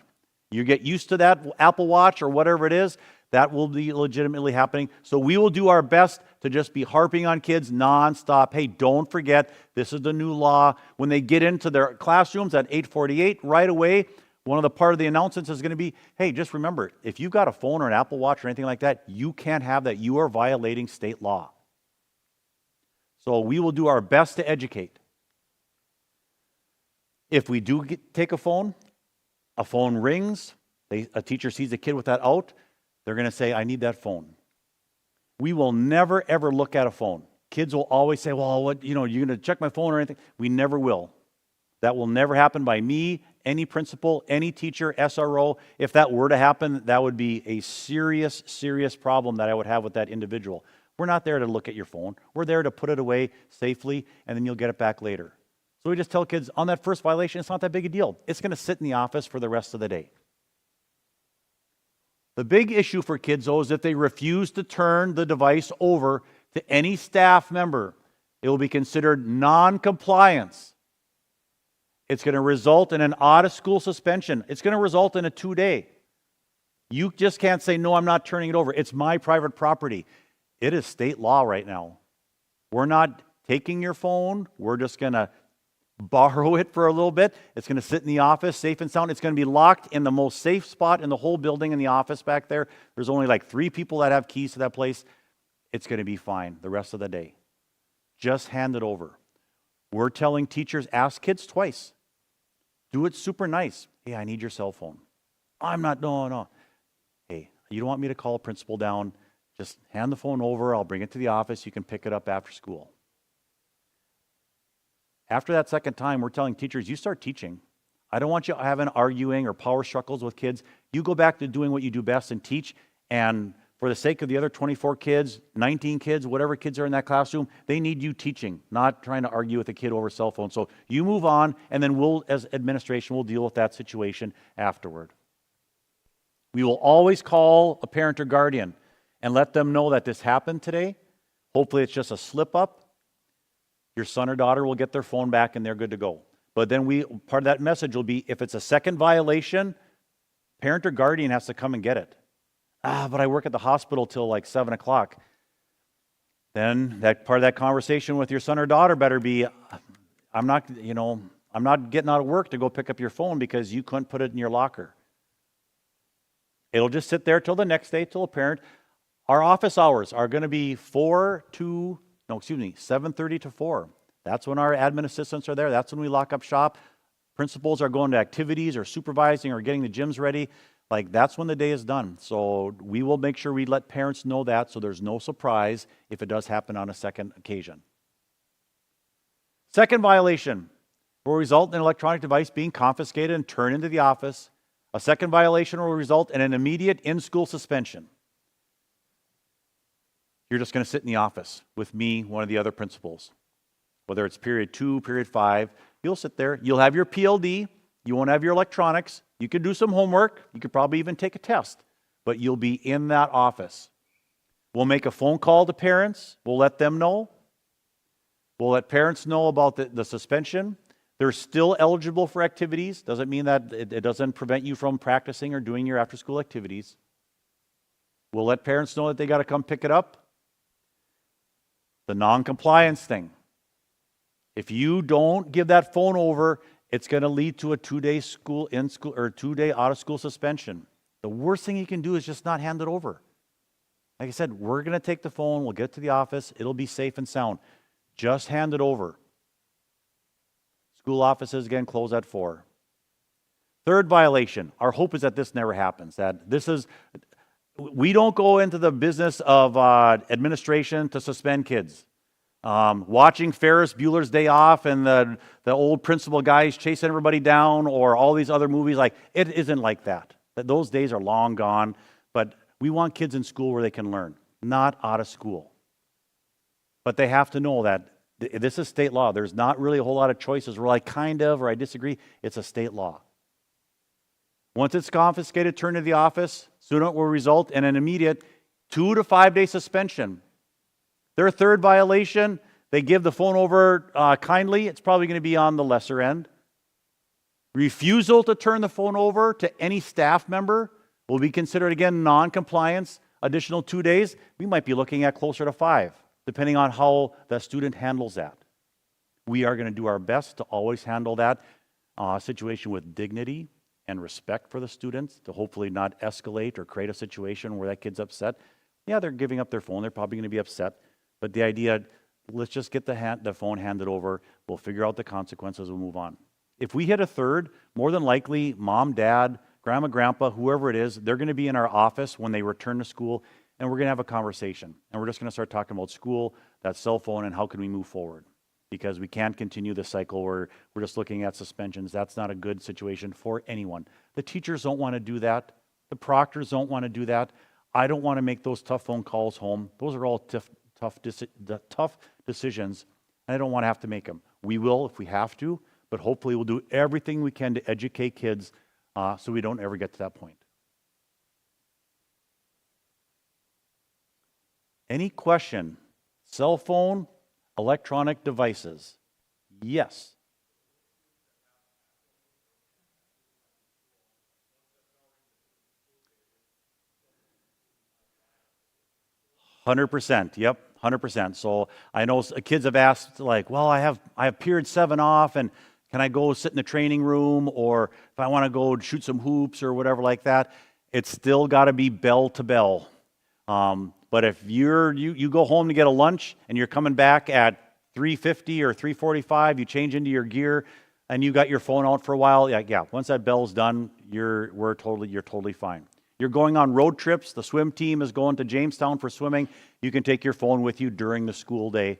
You get used to that Apple Watch or whatever it is, that will be legitimately happening. So we will do our best to just be harping on kids nonstop. Hey, don't forget, this is the new law. When they get into their classrooms at 8:48, right away, one of the part of the announcements is going to be, hey, just remember, if you've got a phone or an Apple Watch or anything like that, you can't have that. You are violating state law. So we will do our best to educate. If we do take a phone rings, a teacher sees a kid with that out, they're going to say, I need that phone. We will never, ever look at a phone. Kids will always say, well, you're going to check my phone or anything. We never will. That will never happen by me, any principal, any teacher, SRO. If that were to happen, that would be a serious, serious problem that I would have with that individual. We're not there to look at your phone. We're there to put it away safely, and then you'll get it back later. So we just tell kids, on that first violation, it's not that big a deal. It's going to sit in the office for the rest of the day. The big issue for kids, though, is if they refuse to turn the device over to any staff member, it will be considered non-compliance. It's going to result in an out-of-school suspension. It's going to result in a 2-day. You just can't say, no, I'm not turning it over. It's my private property. It is state law right now. We're not taking your phone. We're just going to borrow it for a little bit. It's going to sit in the office, safe and sound. It's going to be locked in the most safe spot in the whole building in the office back there. There's only like 3 people that have keys to that place. It's going to be fine the rest of the day. Just hand it over. We're telling teachers, ask kids twice. Do it super nice. Hey, I need your cell phone. No. Hey, you don't want me to call a principal down? Just hand the phone over. I'll bring it to the office. You can pick it up after school. After that second time, we're telling teachers, you start teaching. I don't want you having arguing or power struggles with kids. You go back to doing what you do best and teach. And for the sake of the other 24 kids, 19 kids, whatever kids are in that classroom, they need you teaching, not trying to argue with a kid over a cell phone. So you move on, and then we'll, as administration, will deal with that situation afterward. We will always call a parent or guardian and let them know that this happened today. Hopefully it's just a slip up. Your son or daughter will get their phone back and they're good to go. But then part of that message will be, if it's a second violation, parent or guardian has to come and get it. But I work at the hospital till like 7 o'clock. Then that part of that conversation with your son or daughter better be, I'm not getting out of work to go pick up your phone because you couldn't put it in your locker. It'll just sit there till the next day, till a parent. Our office hours are going to be 7:30 to 4. That's when our admin assistants are there. That's when we lock up shop. Principals are going to activities or supervising or getting the gyms ready. Like, that's when the day is done. So we will make sure we let parents know that so there's no surprise if it does happen on a second occasion. Second violation will result in an electronic device being confiscated and turned into the office. A second violation will result in an immediate in-school suspension. You're just going to sit in the office with me, one of the other principals. Whether it's period 2, period 5, you'll sit there. You'll have your PLD. You won't have your electronics. You could do some homework. You could probably even take a test. But you'll be in that office. We'll make a phone call to parents. We'll let them know. We'll let parents know about the suspension. They're still eligible for activities. Doesn't mean that it doesn't prevent you from practicing or doing your after-school activities. We'll let parents know that they got to come pick it up. The non-compliance thing. If you don't give that phone over, it's going to lead to a 2-day or 2-day out-of-school suspension. The worst thing you can do is just not hand it over. Like I said, we're going to take the phone. We'll get it to the office. It'll be safe and sound. Just hand it over. School offices, again, close at 4. Third violation. Our hope is that this never happens. We don't go into the business of administration to suspend kids. Watching Ferris Bueller's Day Off and the old principal guys chasing everybody down, or all these other movies, like, it isn't like that. Those days are long gone. But we want kids in school where they can learn, not out of school. But they have to know that this is state law. There's not really a whole lot of choices where I kind of or I disagree. It's a state law. Once it's confiscated, turned to the office, student will result in an immediate 2 to 5 day suspension. Their third violation, they give the phone over kindly. It's probably going to be on the lesser end. Refusal to turn the phone over to any staff member will be considered, again, non-compliance. Additional 2 days, we might be looking at closer to 5, depending on how the student handles that. We are going to do our best to always handle that situation with dignity and respect for the students, to hopefully not escalate or create a situation where that kid's upset. Yeah, they're giving up their phone. They're probably going to be upset. But the idea, let's just get the phone handed over. We'll figure out the consequences. We'll move on. If we hit a third, more than likely, mom, dad, grandma, grandpa, whoever it is, they're going to be in our office when they return to school, and we're going to have a conversation. And we're just going to start talking about school, that cell phone, and how can we move forward. Because we can't continue the cycle where we're just looking at suspensions. That's not a good situation for anyone. The teachers don't want to do that. The proctors don't want to do that. I don't want to make those tough phone calls home. Those are all tough decisions, and I don't want to have to make them. We will if we have to, but hopefully we'll do everything we can to educate kids so we don't ever get to that point. Any question? Cell phone, electronic devices? Yes. %. Yep, 100%. So I know kids have asked, like, well, I have period 7 off, and can I go sit in the training room, or if I want to go shoot some hoops or whatever like that, it's still got to be bell to bell. But if you go home to get a lunch and you're coming back at 3:50 or 3:45, you change into your gear and you got your phone out for a while, yeah, once that bell's done, you're totally fine. You're going on road trips, the swim team is going to Jamestown for swimming, you can take your phone with you during the school day,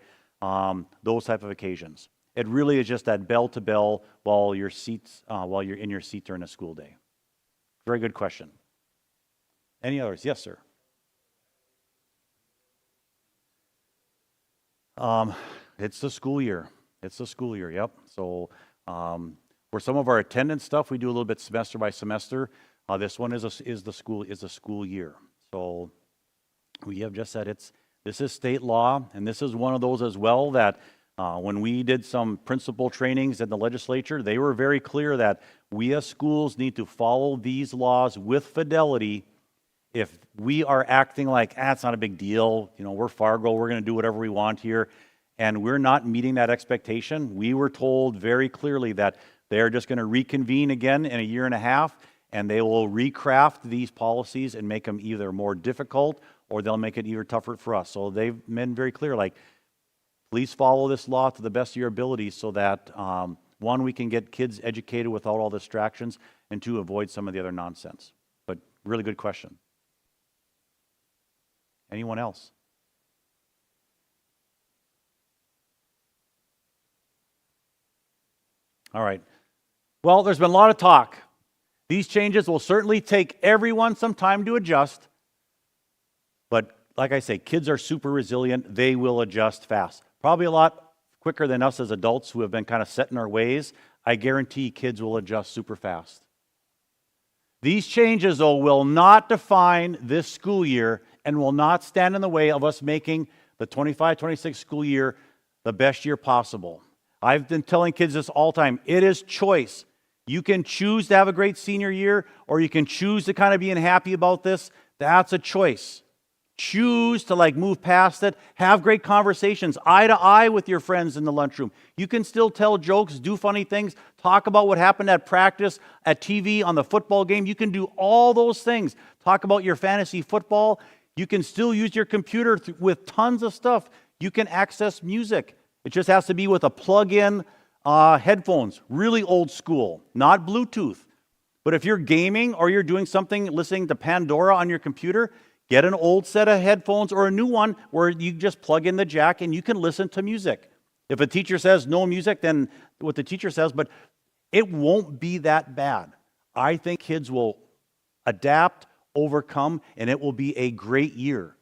those type of occasions. It really is just that bell to bell while you're in your seat during a school day. Very good question. Any others? Yes, sir. It's the school year. It's the school year, yep. So for some of our attendance stuff, we do a little bit semester by semester. This one is the school year. So we have just said this is state law, and this is one of those as well that when we did some principal trainings in the legislature, they were very clear that we as schools need to follow these laws with fidelity. If we are acting like, it's not a big deal, we're Fargo, we're going to do whatever we want here, and we're not meeting that expectation, we were told very clearly that they're just going to reconvene again in a year and a half, and they will recraft these policies and make them either more difficult or they'll make it even tougher for us. So they've been very clear, like, please follow this law to the best of your ability so that, one, we can get kids educated without all distractions, and two, avoid some of the other nonsense. But really good question. Anyone else? All right. Well, there's been a lot of talk. These changes will certainly take everyone some time to adjust. But like I say, kids are super resilient. They will adjust fast. Probably a lot quicker than us as adults who have been kind of set in our ways. I guarantee kids will adjust super fast. These changes, though, will not define this school year and will not stand in the way of us making the 25-26 school year the best year possible. I've been telling kids this all the time. It is choice. You can choose to have a great senior year, or you can choose to kind of be unhappy about this. That's a choice. Choose to move past it. Have great conversations, eye to eye with your friends in the lunchroom. You can still tell jokes, do funny things, talk about what happened at practice, at TV, on the football game. You can do all those things. Talk about your fantasy football. You can still use your computer with tons of stuff. You can access music. It just has to be with a plug-in headphones, really old school, not Bluetooth. But if you're gaming or you're doing something, listening to Pandora on your computer, get an old set of headphones or a new one where you just plug in the jack and you can listen to music. If a teacher says no music, then what the teacher says, but it won't be that bad. I think kids will adapt, overcome, and it will be a great year.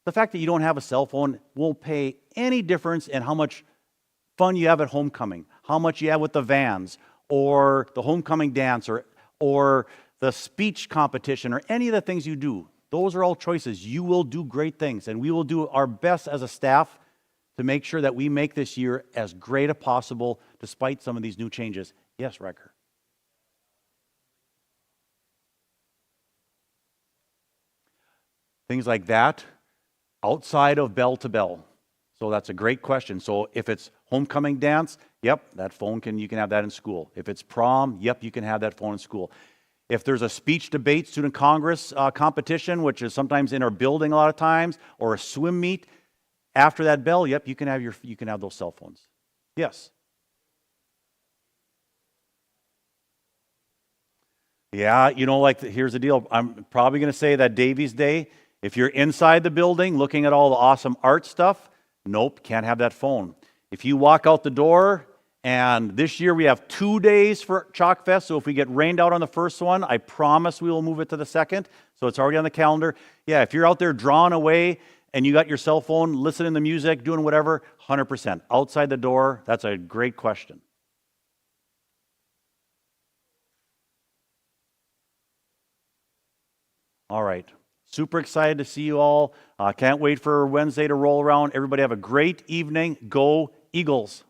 The fact that you don't have a cell phone won't pay any difference in how much fun you have at homecoming, how much you have with the vans, or the homecoming dance, or the speech competition, or any of the things you do. Those are all choices. You will do great things, and we will do our best as a staff to make sure that we make this year as great as possible despite some of these new changes. Yes, Riker. Things like that outside of bell to bell. So that's a great question. So if it's homecoming dance, yep, you can have that in school. If it's prom, yep, you can have that phone in school. If there's a speech debate, student congress competition, which is sometimes in our building a lot of times, or a swim meet, after that bell, yep, you can have those cell phones. Yes. Yeah, here's the deal. I'm probably going to say that Davies Day, if you're inside the building looking at all the awesome art stuff, nope, can't have that phone. If you walk out the door, and this year we have 2 days for Chalk Fest, so if we get rained out on the first one, I promise we will move it to the second, so it's already on the calendar. Yeah, if you're out there drawing away and you got your cell phone, listening to music, doing whatever, 100%. Outside the door, that's a great question. All right. Super excited to see you all. Can't wait for Wednesday to roll around. Everybody have a great evening. Go Eagles.